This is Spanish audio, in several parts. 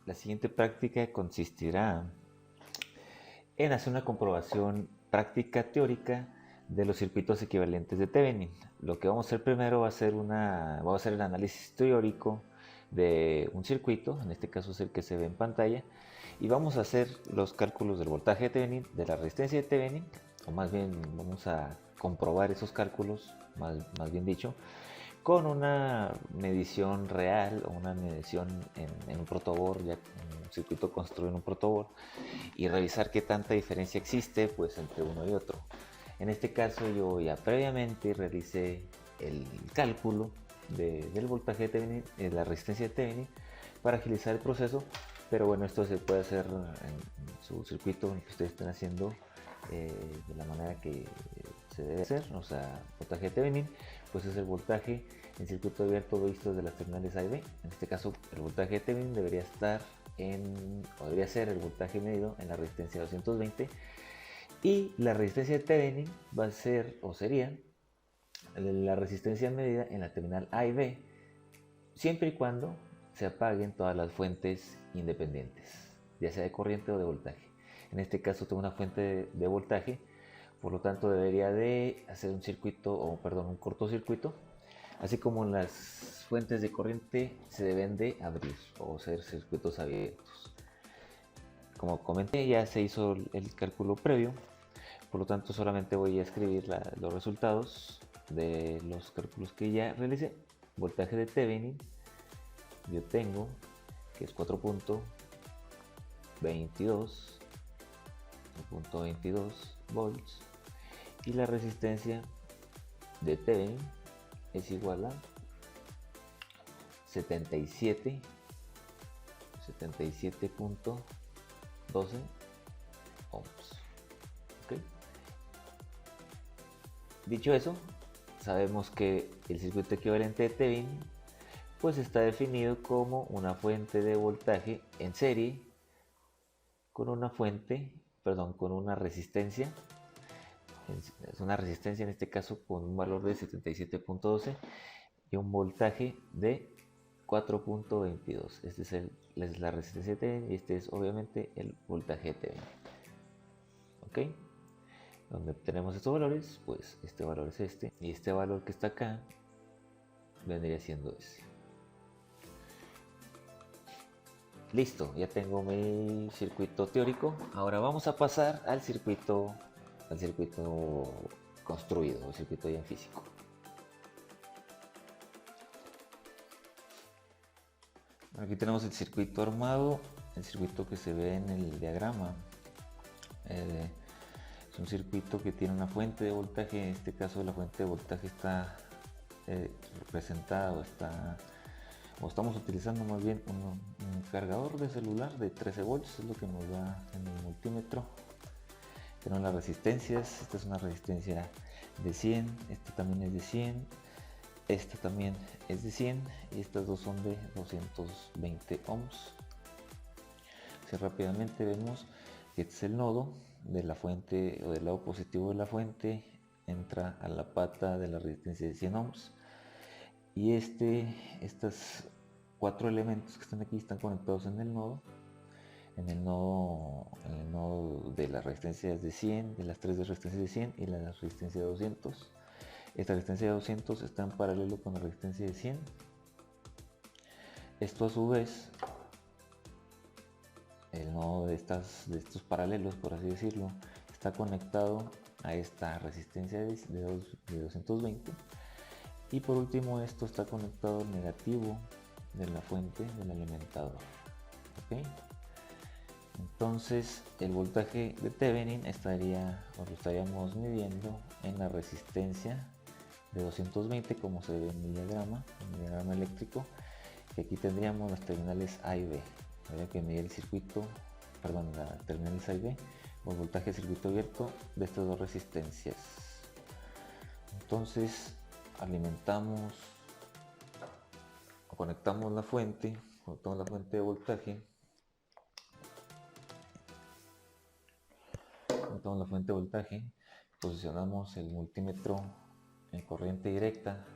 La siguiente práctica consistirá en hacer una comprobación práctica teórica de los circuitos equivalentes de Thevenin. Lo que vamos a hacer primero va a ser el análisis teórico de un circuito, en este caso es el que se ve en pantalla, y vamos a hacer los cálculos del voltaje de Thevenin, de la resistencia de Thevenin, o más bien vamos a comprobar esos cálculos, más bien dicho, con una medición real o una medición en un protoboard, ya un circuito construido en un protoboard, y revisar qué tanta diferencia existe pues entre uno y otro. En este caso yo ya previamente realicé el cálculo del voltaje de Thevenin, de la resistencia de Thevenin, para agilizar el proceso, pero bueno, esto se puede hacer en su circuito en que ustedes estén haciendo de la manera que se debe hacer. O sea, voltaje de Thevenin pues es el voltaje en circuito abierto visto de las terminales A y B. En este caso el voltaje de Thevenin debería ser el voltaje medido en la resistencia 220, y la resistencia de Thevenin va a ser o sería la resistencia medida en la terminal A y B, siempre y cuando se apaguen todas las fuentes independientes, ya sea de corriente o de voltaje. En este caso tengo una fuente de voltaje, por lo tanto debería de hacer un cortocircuito, así como las fuentes de corriente se deben de abrir o ser circuitos abiertos. Como comenté, ya se hizo el cálculo previo, por lo tanto solamente voy a escribir los resultados de los cálculos que ya realicé. Voltaje de Thevenin yo tengo que es 4.22 volts, y la resistencia de Thevenin es igual a 77.12 ohms. ¿Okay? Dicho eso, sabemos que el circuito equivalente de Thevenin pues está definido como una fuente de voltaje en serie con una resistencia. Es una resistencia en este caso con un valor de 77.12 y un voltaje de 4.22. Esta es la resistencia de Thevenin y este es obviamente el voltaje de Thevenin. ¿Ok? Donde obtenemos estos valores, pues este valor es este, y este valor que está acá vendría siendo ese. Listo, ya tengo mi circuito teórico. Ahora vamos a pasar al circuito construido, el circuito ya en físico. Aquí tenemos el circuito armado, el circuito que se ve en el diagrama. Es un circuito que tiene una fuente de voltaje. En este caso la fuente de voltaje está representada o estamos utilizando más bien un cargador de celular de 13 volts, es lo que nos da en el multímetro. Tenemos las resistencias. Esta es una resistencia de 100, esta también es de 100, esta también es de 100 y estas dos son de 220 ohms. Si rápidamente vemos que este es el nodo de la fuente, o del lado positivo de la fuente entra a la pata de la resistencia de 100 ohms, y estos 4 elementos que están aquí están conectados en el nodo de las resistencias de 100, de las 3 de resistencia de 100 y la resistencia de 200. Esta resistencia de 200 está en paralelo con la resistencia de 100. Esto a su vez, el nodo de estos paralelos, por así decirlo, está conectado a esta resistencia de 220, y por último esto está conectado al negativo de la fuente del alimentador. ¿Okay? Entonces el voltaje de Thevenin lo estaríamos midiendo en la resistencia de 220, como se ve en el diagrama eléctrico, que aquí tendríamos las terminales A y B. Habría que medir la terminales A y B, o el voltaje de circuito abierto de estas dos resistencias. Entonces conectamos la fuente de voltaje. Conectamos la fuente de voltaje, posicionamos el multímetro en corriente directa,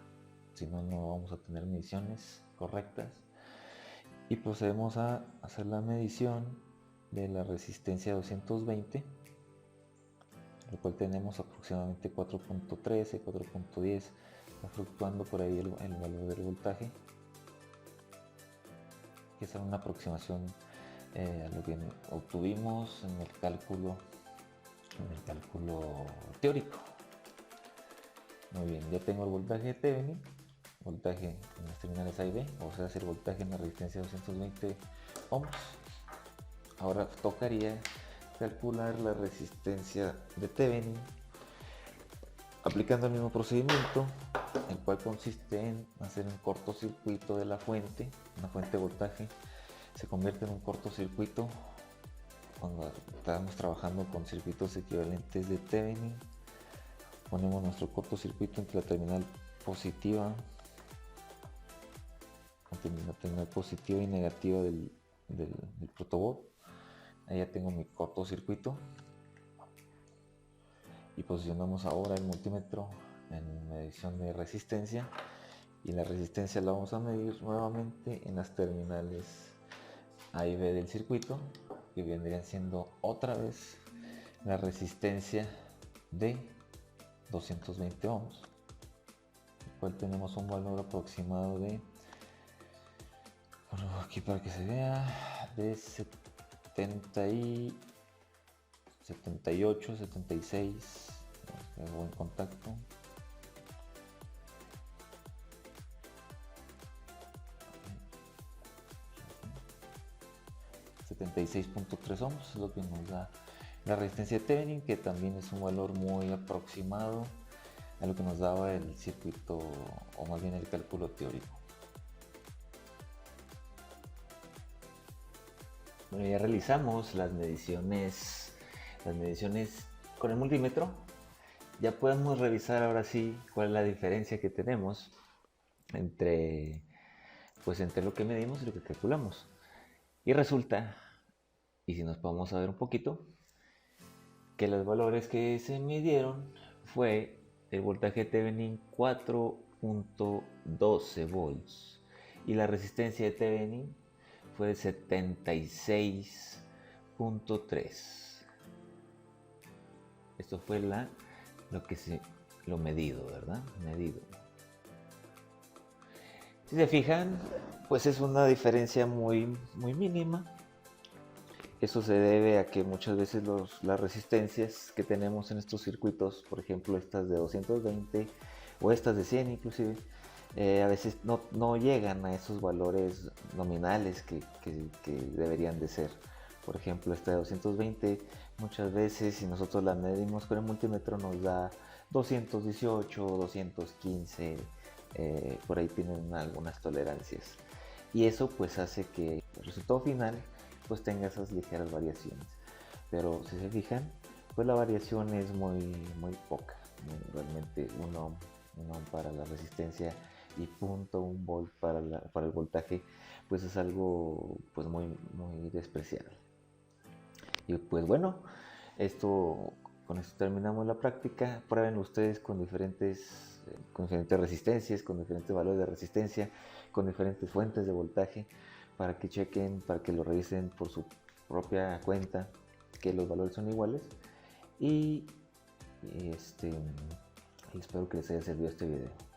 si no, no vamos a tener mediciones correctas, y procedemos a hacer la medición de la resistencia 220, lo cual tenemos aproximadamente 4.13, 4.10, está fluctuando por ahí el valor del voltaje, que es una aproximación a lo que obtuvimos en el cálculo teórico. Muy bien, ya tengo el voltaje de Thevenin, voltaje en las terminales A y B, o sea, el voltaje en la resistencia 220 ohms. Ahora tocaría calcular la resistencia de Thevenin aplicando el mismo procedimiento, el cual consiste en hacer un cortocircuito de la fuente. Una fuente de voltaje se convierte en un cortocircuito cuando estamos trabajando con circuitos equivalentes de Thevenin. Ponemos nuestro cortocircuito entre la terminal positiva, y negativa del protoboard. Ahí ya tengo mi cortocircuito y posicionamos ahora el multímetro en medición de resistencia, y la resistencia la vamos a medir nuevamente en las terminales A y B del circuito, que vendrían siendo otra vez la resistencia de 220 ohms, el cual tenemos un valor aproximado de, bueno, aquí para que se vea, de 78, 76, buen contacto. .3 ohms es lo que nos da la resistencia de Thevenin, que también es un valor muy aproximado a lo que nos daba el circuito, o más bien el cálculo teórico. Bueno, ya realizamos las mediciones con el multímetro. Ya podemos revisar ahora sí cuál es la diferencia que tenemos entre lo que medimos y lo que calculamos. Y resulta, y si nos podemos saber un poquito, que los valores que se midieron fue el voltaje Thevenin 4.12 volts y la resistencia de Thevenin fue de 76.3. Esto fue lo medido, ¿verdad? Medido. Si se fijan, pues es una diferencia muy mínima. Eso se debe a que muchas veces las resistencias que tenemos en estos circuitos, por ejemplo estas de 220 o estas de 100 inclusive, a veces no llegan a esos valores nominales que deberían de ser. Por ejemplo, esta de 220, muchas veces si nosotros la medimos con el multímetro nos da 218, 215, por ahí tienen algunas tolerancias. Y eso pues hace que el resultado final pues tenga esas ligeras variaciones. Pero si se fijan, pues la variación es muy poca. Realmente 1 ohm para la resistencia y 0.1 volt para el voltaje, pues es algo pues muy despreciable. Y pues bueno, con esto terminamos la práctica. Prueben ustedes con diferentes resistencias, con diferentes valores de resistencia, con diferentes fuentes de voltaje, para que chequen, para que lo revisen por su propia cuenta, que los valores son iguales. Y espero que les haya servido este video.